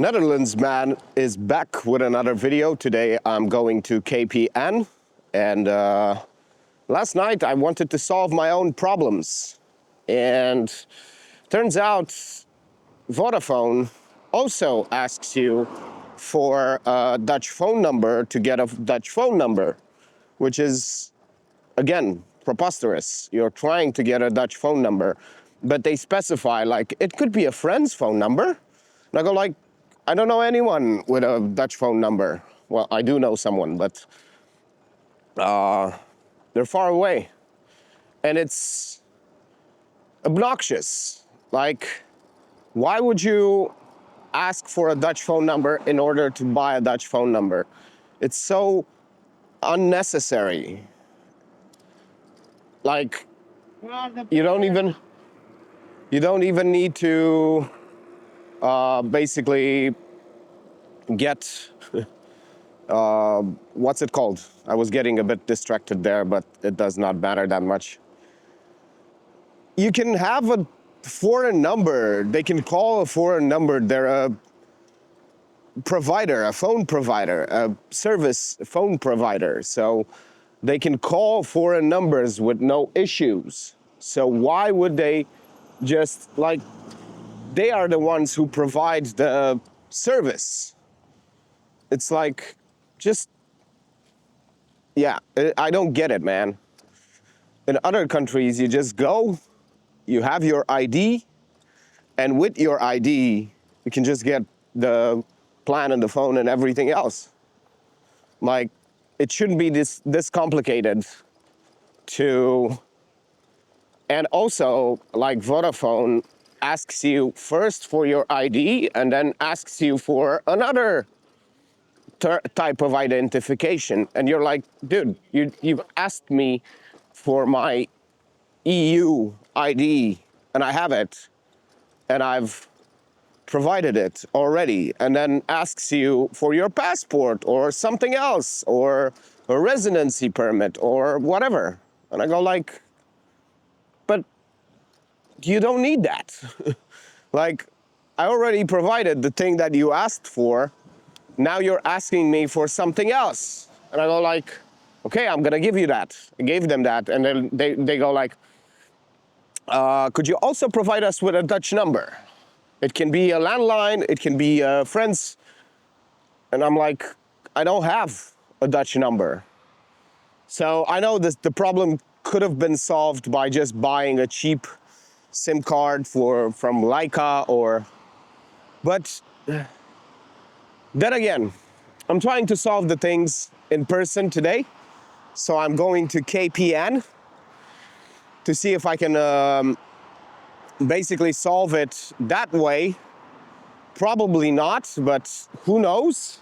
Netherlands man is back with another video. Today I'm going to KPN, and last night I wanted to solve my own problems, and turns out Vodafone also asks you for a Dutch phone number to get a Dutch phone number, which is, again, preposterous. You're trying to get a Dutch phone number, but they specify, like, it could be a friend's phone number. And I go, like, I don't know anyone with a Dutch phone number. Well, I do know someone, but they're far away. And it's obnoxious. Like, why would you ask for a Dutch phone number in order to buy a Dutch phone number? It's so unnecessary. Like, you don't even need to basically get what's it called? I was getting a bit distracted there, but it does not matter that much. You can have a foreign number. They can call a foreign number. They're a provider, a phone provider, a service phone provider. So they can call foreign numbers with no issues. So why would they just, like, they are the ones who provide the service. It's like, just, yeah, I don't get it, man. In other countries, you just go, you have your ID, and with your ID, you can just get the plan and the phone and everything else. Like, it shouldn't be this complicated to, and also, like, Vodafone asks you first for your ID and then asks you for another type of identification. And you're like, dude, you've asked me for my EU ID and I have it and I've provided it already, and then asks you for your passport or something else or a residency permit or whatever. And I go, like, but you don't need that. Like, I already provided the thing that you asked for. Now you're asking me for something else. And I go, like, okay, I'm gonna give you that. I gave them that, and then they go, like, could you also provide us with a Dutch number? It can be a landline, it can be a friend's. And I'm like, I don't have a Dutch number. So I know this, the problem could have been solved by just buying a cheap SIM card from Leica or, but then again, I'm trying to solve the things in person today. So I'm going to KPN to see if I can basically solve it that way. Probably not, but who knows?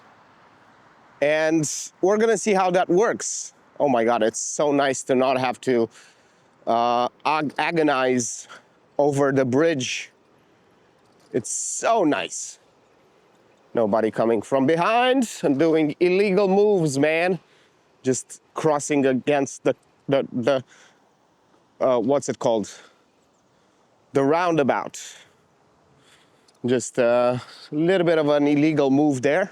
And we're gonna see how that works. Oh my God, it's so nice to not have to agonize over the bridge. It's so nice. Nobody coming from behind and doing illegal moves, man. Just crossing against the what's it called? The roundabout. Just a little bit of an illegal move there.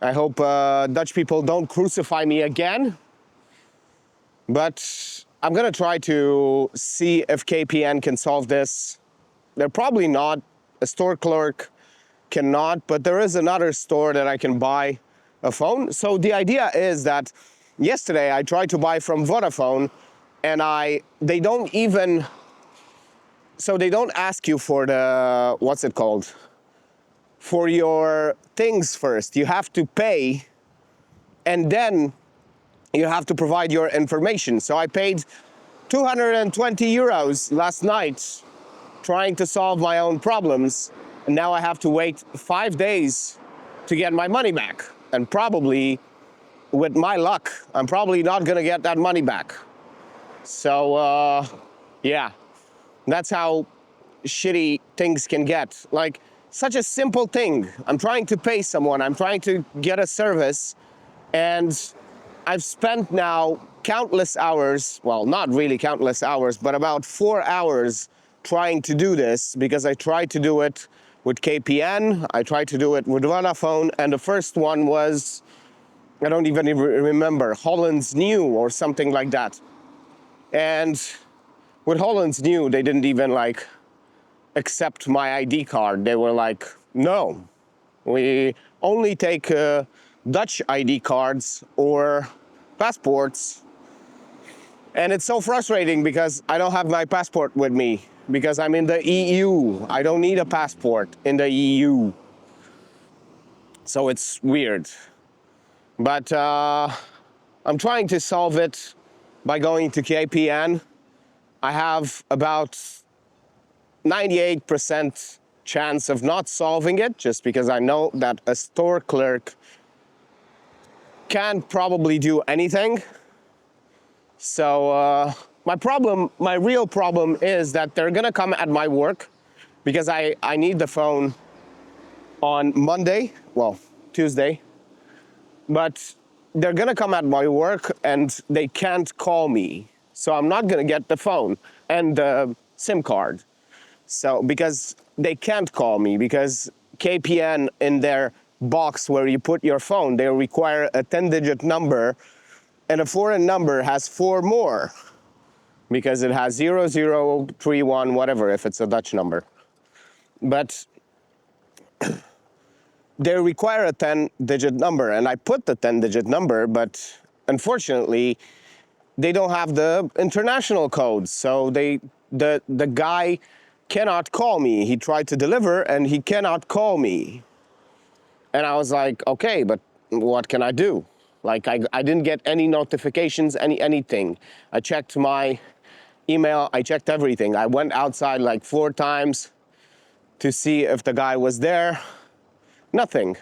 I hope Dutch people don't crucify me again. But I'm gonna try to see if KPN can solve this. They're probably not. A store clerk cannot, but there is another store that I can buy a phone. So the idea is that yesterday I tried to buy from Vodafone, and they don't ask you for the, what's it called? For your things first. You have to pay, and then you have to provide your information. So I paid 220 euros last night trying to solve my own problems, and now I have to wait 5 days to get my money back. And probably, with my luck, I'm probably not gonna get that money back. So, yeah, that's how shitty things can get. Like, such a simple thing. I'm trying to pay someone, I'm trying to get a service, and I've spent now countless hours, well, not really countless hours, but about 4 hours trying to do this, because I tried to do it with KPN. I tried to do it with Vodafone, and the first one was, I don't even remember, Holland's New or something like that. And with Holland's New, they didn't even like accept my ID card. They were like, no, we only take Dutch ID cards or passports. And it's so frustrating because I don't have my passport with me because I'm in the EU. I don't need a passport in the EU. So it's weird. But I'm trying to solve it by going to KPN. I have about 98% chance of not solving it just because I know that a store clerk can't probably do anything. So my real problem is that they're gonna come at my work because I need the phone on Monday, well, Tuesday, but they're gonna come at my work and they can't call me. So I'm not gonna get the phone and the SIM card. So because they can't call me because KPN in their box where you put your phone, they require a 10-digit number, and a foreign number has 4 more because it has 0031, whatever, if it's a Dutch number. But they require a 10-digit number, and I put the 10-digit number, but unfortunately, they don't have the international codes. So the guy cannot call me. He tried to deliver, and he cannot call me. And I was like, okay, but what can I do? Like, I didn't get any notifications, anything. I checked my email, I checked everything. I went outside like 4 times to see if the guy was there. Nothing.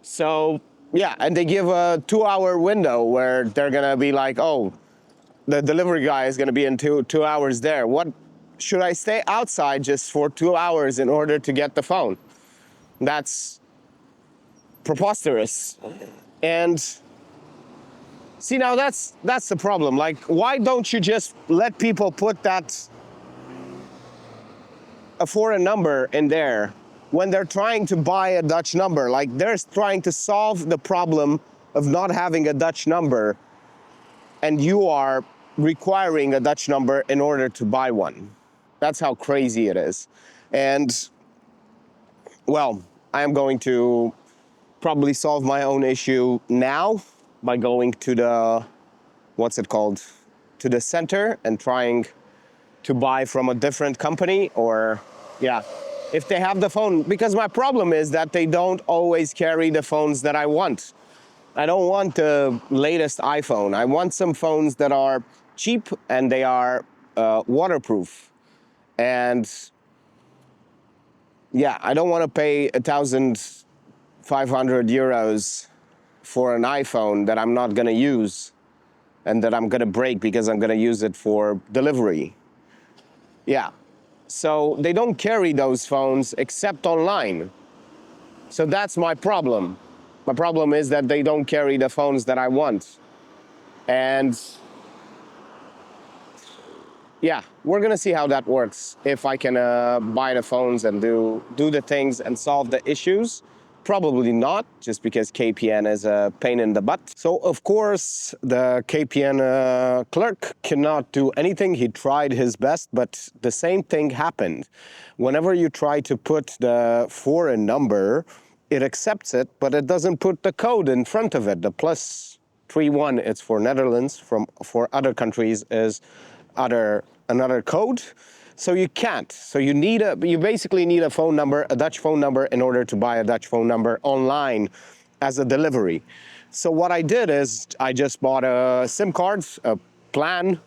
So, yeah, and they give a 2-hour window where they're gonna be like, oh, the delivery guy is gonna be in two hours there. What, should I stay outside just for 2 hours in order to get the phone? That's preposterous. And see, now that's the problem. Like, why don't you just let people put a foreign number in there when they're trying to buy a Dutch number? Like, they're trying to solve the problem of not having a Dutch number, and you are requiring a Dutch number in order to buy one. That's how crazy it is. And, well, I am going to probably solve my own issue now by going to the, what's it called, to the center and trying to buy from a different company, or, yeah, if they have the phone. Because my problem is that they don't always carry the phones that I want. I don't want the latest iPhone. I want some phones that are cheap and they are waterproof. And yeah, I don't want to pay 1,500 euros for an iPhone that I'm not going to use and that I'm going to break because I'm going to use it for delivery. Yeah. So they don't carry those phones except online. So that's my problem. My problem is that they don't carry the phones that I want. And yeah, we're gonna see how that works. If I can buy the phones and do the things and solve the issues. Probably not, just because KPN is a pain in the butt. So of course, the KPN clerk cannot do anything. He tried his best, but the same thing happened. Whenever you try to put the foreign number, it accepts it, but it doesn't put the code in front of it. The +31, it's for Netherlands. For other countries is another code. So you can't. So you basically need a phone number, a Dutch phone number, in order to buy a Dutch phone number online as a delivery. So what I did is I just bought a SIM card, a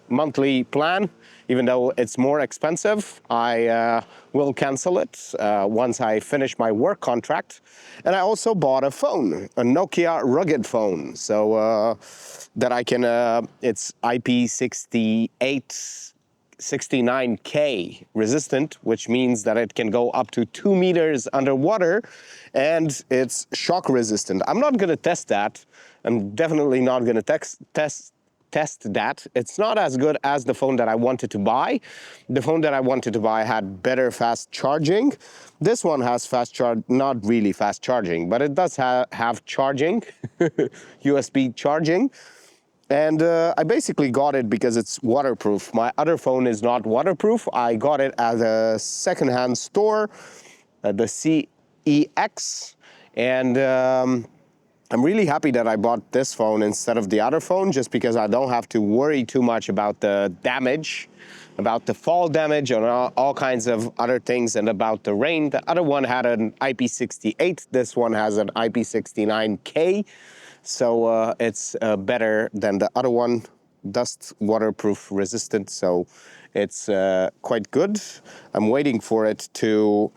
monthly plan. Even though it's more expensive, I will cancel it once I finish my work contract. And I also bought a phone, a Nokia rugged phone, so that I can, it's IP68 69K resistant, which means that it can go up to 2 meters underwater, and it's shock resistant. I'm not gonna test that. I'm definitely not gonna test test that. It's not as good as the phone that I wanted to buy. The phone that I wanted to buy had better fast charging. This one has fast charge, not really fast charging, but it does have charging, USB charging. And I basically got it because it's waterproof. My other phone is not waterproof. I got it at a secondhand store, the CEX. And I'm really happy that I bought this phone instead of the other phone, just because I don't have to worry too much about the damage, about the fall damage and all kinds of other things, and about the rain. The other one had an IP68. This one has an IP69K. So it's better than the other one, dust waterproof resistant, so it's quite good. I'm waiting for it to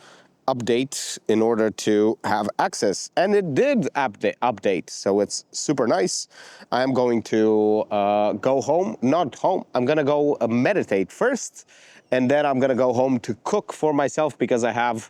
update in order to have access, and it did update, so it's super nice. I'm going to go home, not home, I'm gonna go meditate first, and then I'm gonna go home to cook for myself, because I have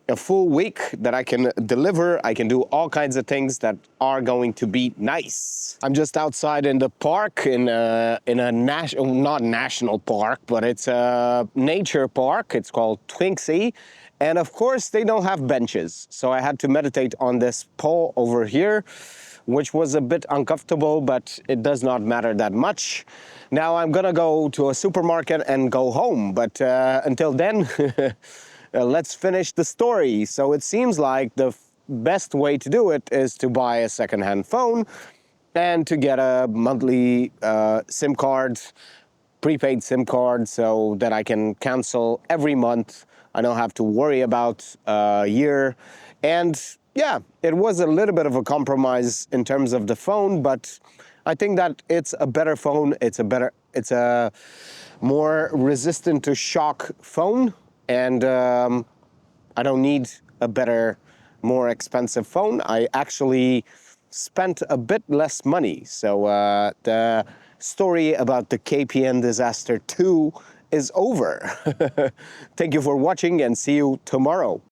a full week that I can deliver. I can do all kinds of things that are going to be nice. I'm just outside in the park, in a not national park, but it's a nature park. It's called Twinksy. And of course, they don't have benches. So I had to meditate on this pole over here, which was a bit uncomfortable, but it does not matter that much. Now I'm gonna go to a supermarket and go home. But until then, let's finish the story. So it seems like the best way to do it is to buy a secondhand phone and to get a monthly SIM card, prepaid SIM card, so that I can cancel every month. I don't have to worry about a year. And yeah, it was a little bit of a compromise in terms of the phone, but I think that it's a better phone. It's a more resistant to shock phone. And I don't need a better, more expensive phone. I actually spent a bit less money. So the story about the KPN Disaster 2 is over. Thank you for watching, and see you tomorrow.